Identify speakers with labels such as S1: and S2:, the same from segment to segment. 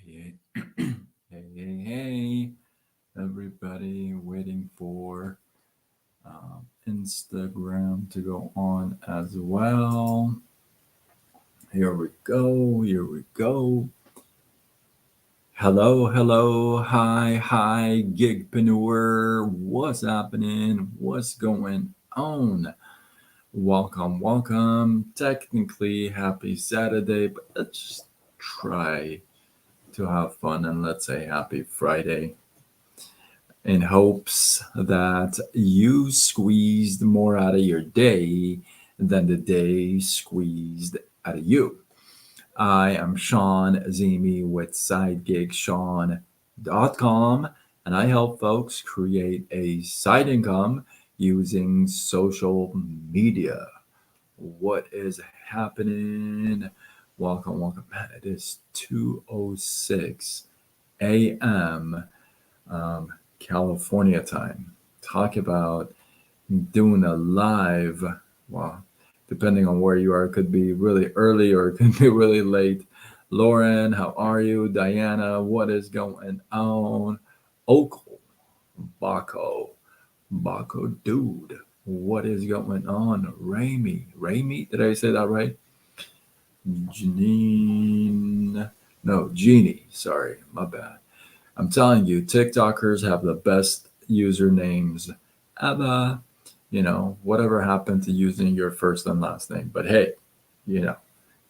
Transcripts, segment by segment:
S1: Hey, hey, everybody waiting for Instagram to go on as well. Here we go. Here we go. Hello, hello, hi, gigpreneur. What's happening? What's going on? Welcome, welcome. Technically, happy Saturday, but let's just try to have fun and let's say happy Friday in hopes that you squeezed more out of your day than the day squeezed out of you. I am Sean Zimi with SideGigSean.com, and I help folks create a side income using social media. What is happening? Welcome, welcome. Man, it is 2:06 a.m. California time. Talk about doing a live. Well, depending on where you are, it could be really early or it could be really late. Lauren, how are you? Diana, what is going on? Oakle, Baco, dude, what is going on? Ramy, did I say that right? Janine, no, Jeannie, sorry, my bad. I'm telling you, TikTokers have the best usernames ever. Whatever happened to using your first and last name? But hey, you know,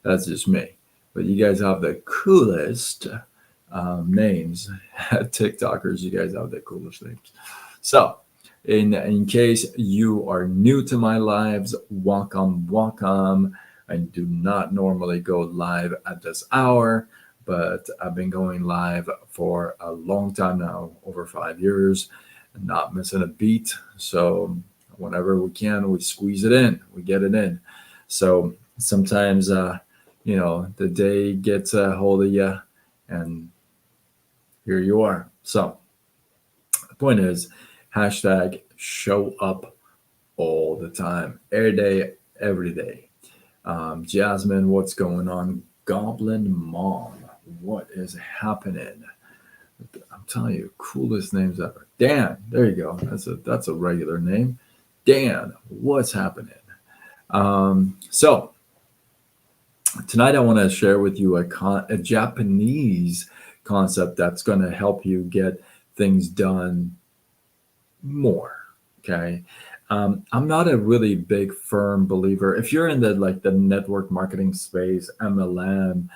S1: that's just me. But you guys have the coolest names. TikTokers, you guys have the coolest names. So, in case you are new to my lives, welcome, welcome. I do not normally go live at this hour, but I've been going live for a long time now, over 5 years, not missing a beat. So whenever we can, we squeeze it in, we get it in. So sometimes, the day gets a hold of you, and here you are. So the point is, hashtag show up all the time, every day, every day. Jasmine, what's going on? Goblin Mom, what is happening? I'm telling you, coolest names ever. Dan, there you go. That's a regular name. Dan, what's happening? So tonight I want to share with you a Japanese concept that's going to help you get things done more. Okay. I'm not a really big firm believer. If you're in the network marketing space, MLM,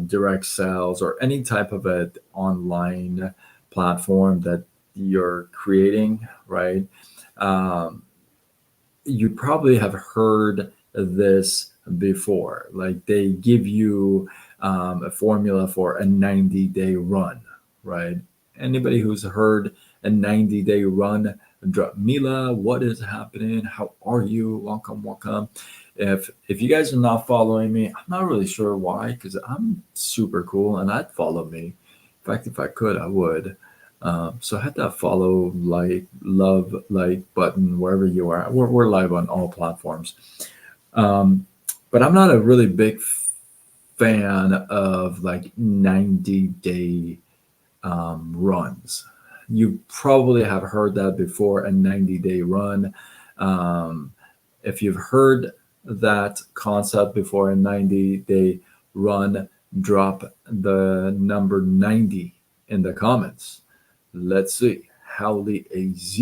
S1: direct sales, or any type of an online platform that you're creating, right? Um, you probably have heard this before. Like they give you a formula for a 90-day run, right? Anybody who's heard a 90-day run, Mila, what is happening? How are you? Welcome, welcome. If you guys are not following me, I'm not really sure why, because I'm super cool and I'd follow me. In fact, if I could, I would. So hit that follow, like, love, like button wherever you are. We're live on all platforms. Um, but I'm not a really big fan of like 90-day runs. You probably have heard that before, a 90-day run. Um, if you've heard that concept before, a 90-day run, drop the number 90 in the comments. Let's see. Howley AZ.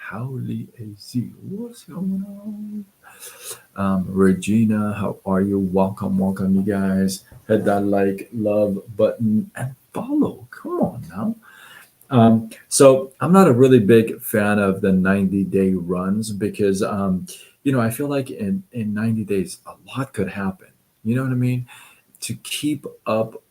S1: Howley AZ. What's going on? Regina, how are you? Welcome, welcome, you guys. Hit that like, love button and follow. Come on now. So I'm not a really big fan of the 90-day runs because, I feel like in 90 days, a lot could happen. You know what I mean? To keep up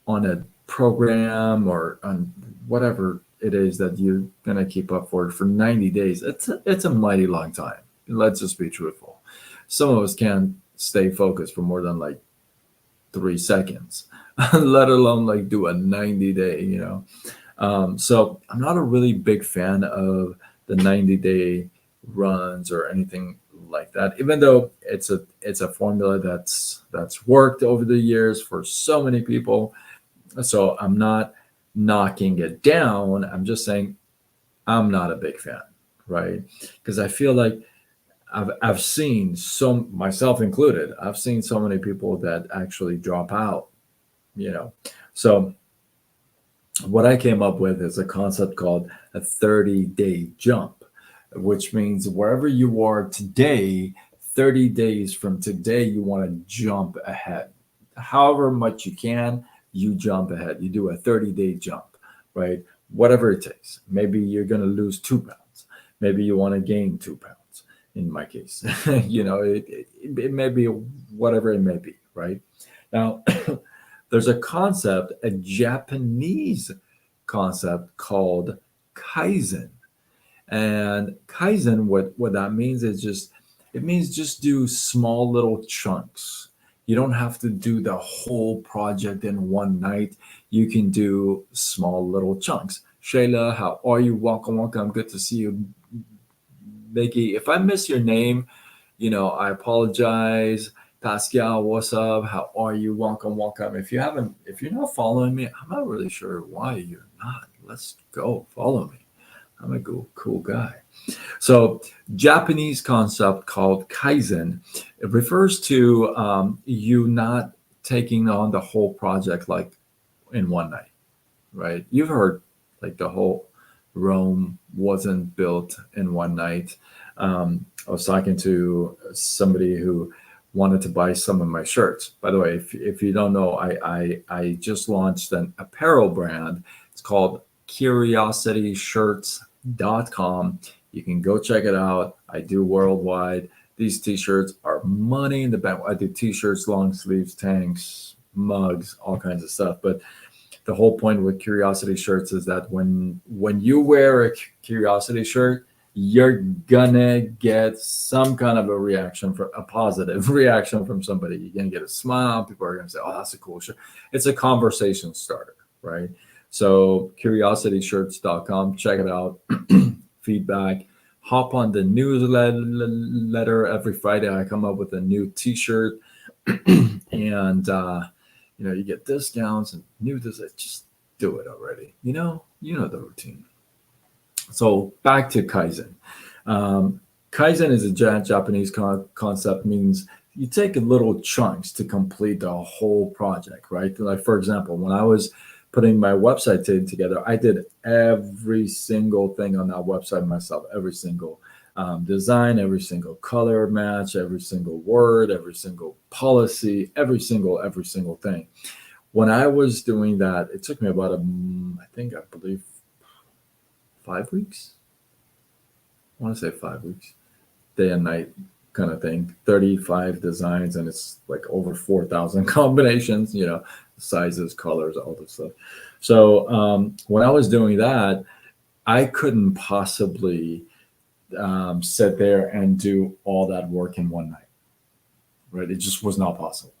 S1: on a program or on whatever it is that you're gonna keep up for 90 days, it's a mighty long time. Let's just be truthful. Some of us can't stay focused for more than like 3 seconds, let alone like do a 90-day. So I'm not a really big fan of the 90-day runs or anything like that. Even though it's a formula that's worked over the years for so many people, So I'm not knocking it down. I'm just saying I'm not a big fan, right? Because I feel like I've seen some, myself included, I've seen so many people that actually drop out, you know. So what I came up with is a concept called a 30-day jump, which means wherever you are today, 30 days from today, you want to jump ahead. However much you can, you jump ahead. You do a 30-day jump, right? Whatever it takes. Maybe you're going to lose 2 pounds. Maybe you want to gain 2 pounds in my case. It may be whatever it may be, right? Now, there's a concept, a Japanese concept called Kaizen. And Kaizen, what that means is just, it means just do small little chunks. You don't have to do the whole project in one night. You can do small little chunks. Shayla, how are you? Welcome, welcome. Good to see you. Mickey, if I miss your name, I apologize. Pascal, what's up? How are you? Welcome, welcome. If you're not following me, I'm not really sure why you're not. Let's go follow me. I'm a cool guy. So, Japanese concept called Kaizen, it refers to you not taking on the whole project like in one night, right? You've heard like the whole Rome wasn't built in one night. I was talking to somebody who wanted to buy some of my shirts. By the way, if you don't know, I just launched an apparel brand. It's called curiosityshirts.com. You can go check it out. I do worldwide. These t-shirts are money in the bank. I do t-shirts, long sleeves, tanks, mugs, all kinds of stuff. But the whole point with Curiosity shirts is that when you wear a Curiosity shirt, you're gonna get some kind of a reaction, for a positive reaction from somebody. You're gonna get a smile. People are gonna say, "Oh, that's a cool shirt." It's a conversation starter, right? So curiosityshirts.com, check it out. Feedback. Hop on the newsletter every Friday. I come up with a new T-shirt, and you get discounts and new design. Just do it already. You know the routine. So back to Kaizen. Kaizen is a Japanese concept, means you take little chunks to complete the whole project, right? Like, for example, when I was putting my website together, I did every single thing on that website myself, every single design, every single color match, every single word, every single policy, every single thing. When I was doing that, it took me about I believe 5 weeks. I want to say 5 weeks, day and night kind of thing. 35 designs, and it's like over 4,000 combinations. Sizes, colors, all this stuff. So when I was doing that, I couldn't possibly sit there and do all that work in one night, right? It just was not possible.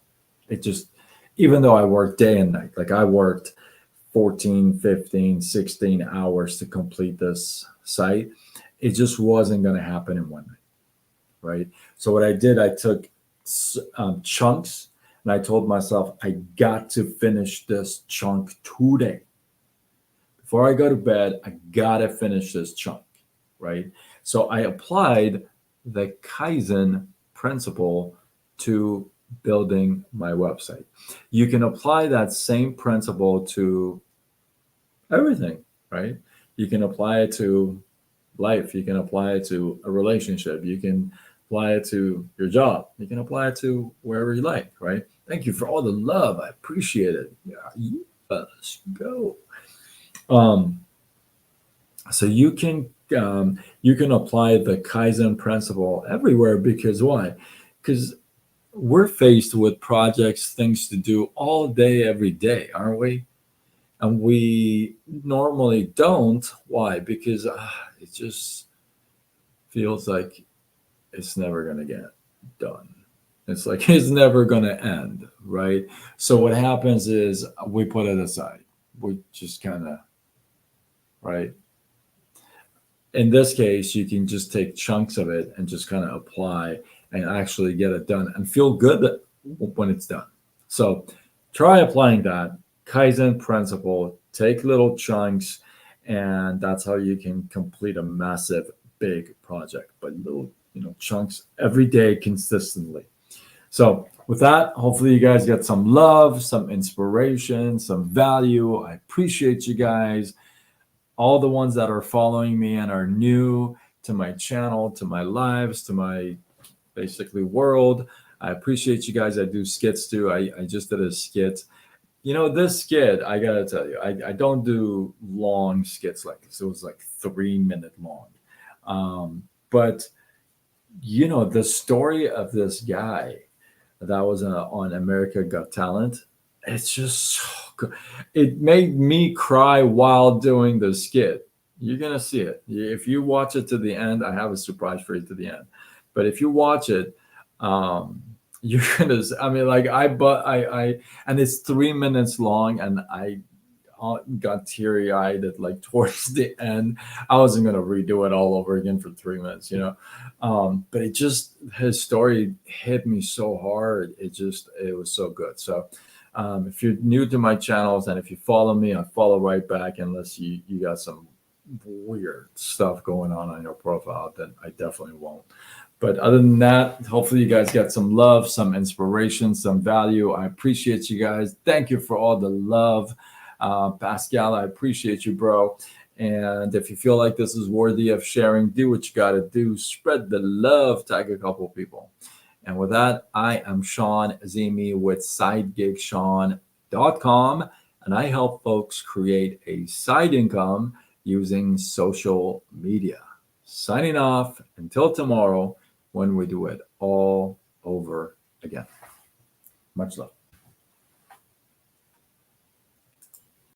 S1: Even though I worked day and night, like I worked 14, 15, 16 hours to complete this site, it just wasn't going to happen in one night, right? So what I did, I took chunks, and I told myself, I got to finish this chunk today. Before I go to bed, I got to finish this chunk, right? So I applied the Kaizen principle to building my website. You can apply that same principle to everything, right? You can apply it to life. You can apply it to a relationship. You can apply it to your job. You can apply it to wherever you like, right? Thank you for all the love. I appreciate it. Yeah, let's go. So you can apply the Kaizen principle everywhere, because why? Because we're faced with projects, things to do all day, every day, aren't we? And we normally don't. Why? Because it just feels like it's never going to get done. It's like it's never going to end, right? So what happens is we put it aside. We just kind of, right? In this case, you can just take chunks of it and just kind of apply and actually get it done and feel good when it's done. So try applying that. Kaizen principle, take little chunks, and that's how you can complete a massive, big project, but little, chunks every day consistently. So with that, hopefully you guys get some love, some inspiration, some value. I appreciate you guys, all the ones that are following me and are new to my channel, to my lives, to my basically world. I appreciate you guys. I do skits too. I just did a skit. This skit, I gotta tell you, I don't do long skits like this. It was like 3 minute long. But the story of this guy that was on America Got Talent, it's just so good. It made me cry while doing the skit. You're gonna see it if you watch it to the end. I have a surprise for you to the end, but if you watch it, you're gonna. I mean, like and it's 3 minutes long, and I got teary eyed at like towards the end. I wasn't gonna redo it all over again for 3 minutes, but his story hit me so hard. It was so good. So if you're new to my channels and if you follow me, I follow right back, unless you got some weird stuff going on your profile, then I definitely won't. But other than that, hopefully you guys get some love, some inspiration, some value. I appreciate you guys. Thank you for all the love. Pascal, I appreciate you, bro. And if you feel like this is worthy of sharing, do what you got to do. Spread the love, tag a couple people. And with that, I am Sean Azimi with SideGigSean.com, and I help folks create a side income using social media. Signing off until tomorrow, when we do it all over again. Much love.